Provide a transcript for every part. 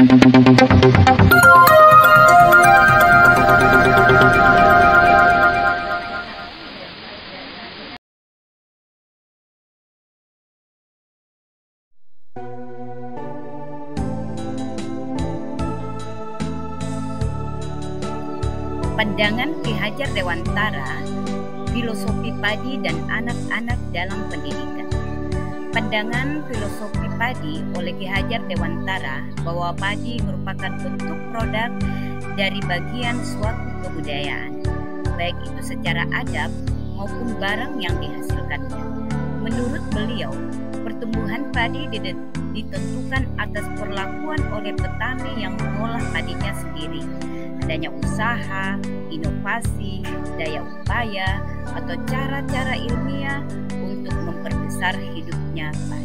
Pandangan Ki Hajar Dewantara, Filosofi Padi dan Anak-anak dalam Pendidikan. Pandangan filosofi padi oleh Ki Hajar Dewantara bahwa padi merupakan bentuk produk dari bagian suatu kebudayaan, baik itu secara adab maupun barang yang dihasilkannya. Menurut beliau, pertumbuhan padi ditentukan atas perlakuan oleh petani yang mengolah padinya sendiri, adanya usaha, inovasi, daya upaya, atau cara-cara ilmiah untuk memperbesar hidupnya padi.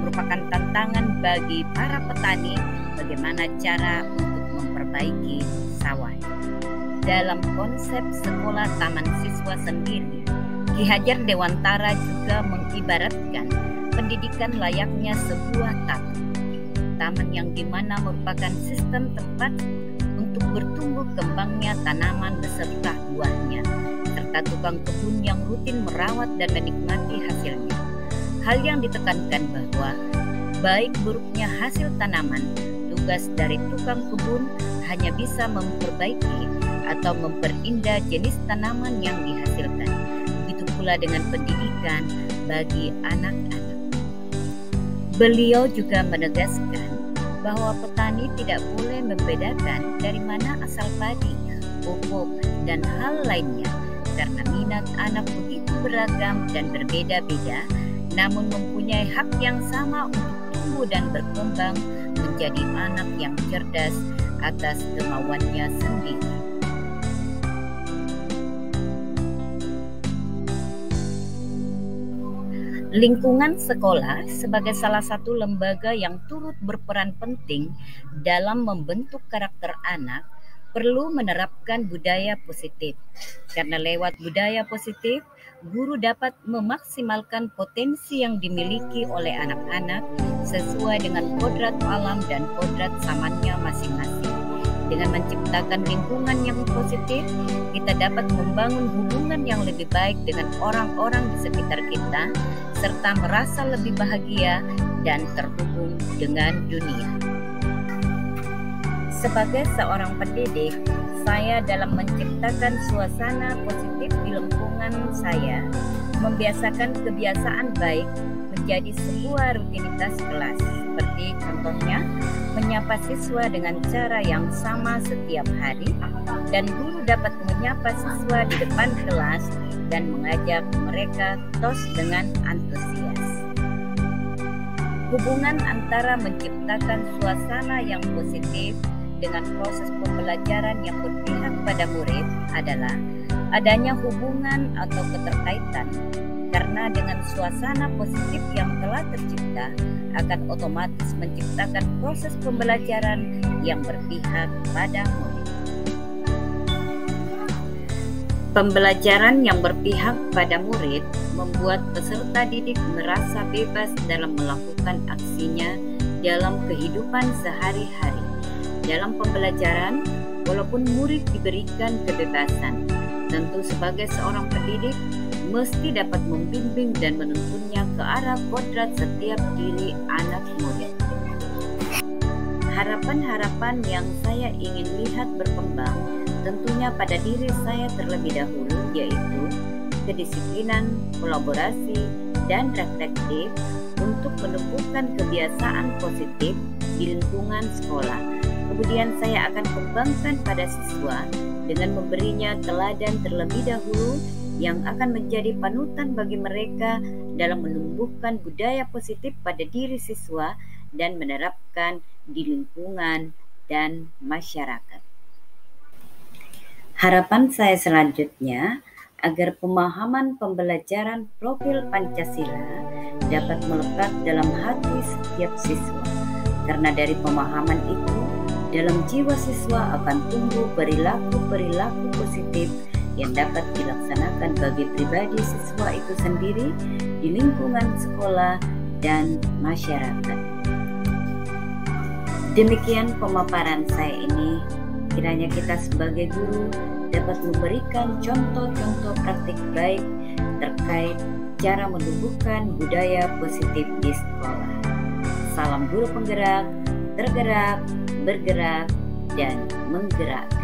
Merupakan tantangan bagi para petani bagaimana cara untuk memperbaiki sawah. Dalam konsep sekolah taman siswa sendiri, Ki Hajar Dewantara juga mengibaratkan pendidikan layaknya sebuah taman yang dimana merupakan sistem tempat untuk bertumbuh kembangnya tanaman beserta buahnya, serta tukang kebun yang rutin merawat dan menikmati hasilnya. Hal yang ditekankan bahwa baik buruknya hasil tanaman, tugas dari tukang kebun hanya bisa memperbaiki atau memperindah jenis tanaman yang dihasilkan. Begitu pula dengan pendidikan bagi anak-anak. Beliau juga menegaskan bahwa petani tidak boleh membedakan dari mana asal padi, pupuk, dan hal lainnya, karena minat anak begitu beragam dan berbeda-beda, namun mempunyai hak yang sama untuk tumbuh dan berkembang menjadi anak yang cerdas atas kemauannya sendiri. Lingkungan sekolah sebagai salah satu lembaga yang turut berperan penting dalam membentuk karakter anak perlu menerapkan budaya positif. Karena lewat budaya positif, guru dapat memaksimalkan potensi yang dimiliki oleh anak-anak sesuai dengan kodrat alam dan kodrat zamannya masing-masing. Dengan menciptakan lingkungan yang positif, kita dapat membangun hubungan yang lebih baik dengan orang-orang di sekitar kita, serta merasa lebih bahagia dan terhubung dengan dunia. Sebagai seorang pendidik, saya dalam menciptakan suasana positif di lingkungan saya, membiasakan kebiasaan baik menjadi sebuah rutinitas kelas. Seperti contohnya, menyapa siswa dengan cara yang sama setiap hari, dan guru dapat menyapa siswa di depan kelas dan mengajak mereka tos dengan antusias. Hubungan antara menciptakan suasana yang positif dengan proses pembelajaran yang berpihak pada murid adalah adanya hubungan atau keterkaitan, karena dengan suasana positif yang telah tercipta akan otomatis menciptakan proses pembelajaran yang berpihak pada murid. Pembelajaran yang berpihak pada murid membuat peserta didik merasa bebas dalam melakukan aksinya dalam kehidupan sehari-hari. Dalam pembelajaran, walaupun murid diberikan kebebasan, tentu sebagai seorang pendidik mesti dapat membimbing dan menuntunnya ke arah kodrat setiap diri anak murid. Harapan-harapan yang saya ingin lihat berkembang tentunya pada diri saya terlebih dahulu, yaitu kedisiplinan, kolaborasi, dan reflektif untuk menumbuhkan kebiasaan positif di lingkungan sekolah. Kemudian saya akan kembangkan pada siswa dengan memberinya teladan terlebih dahulu yang akan menjadi panutan bagi mereka dalam menumbuhkan budaya positif pada diri siswa dan menerapkan di lingkungan dan masyarakat. Harapan saya selanjutnya agar pemahaman pembelajaran profil Pancasila dapat melekat dalam hati setiap siswa, karena dari pemahaman itu dalam jiwa siswa akan tumbuh perilaku-perilaku positif yang dapat dilaksanakan bagi pribadi siswa itu sendiri di lingkungan sekolah dan masyarakat. Demikian pemaparan saya ini. Kiranya kita sebagai guru dapat memberikan contoh-contoh praktik baik terkait cara menumbuhkan budaya positif di sekolah. Salam guru penggerak, tergerak, bergerak, dan menggerakkan.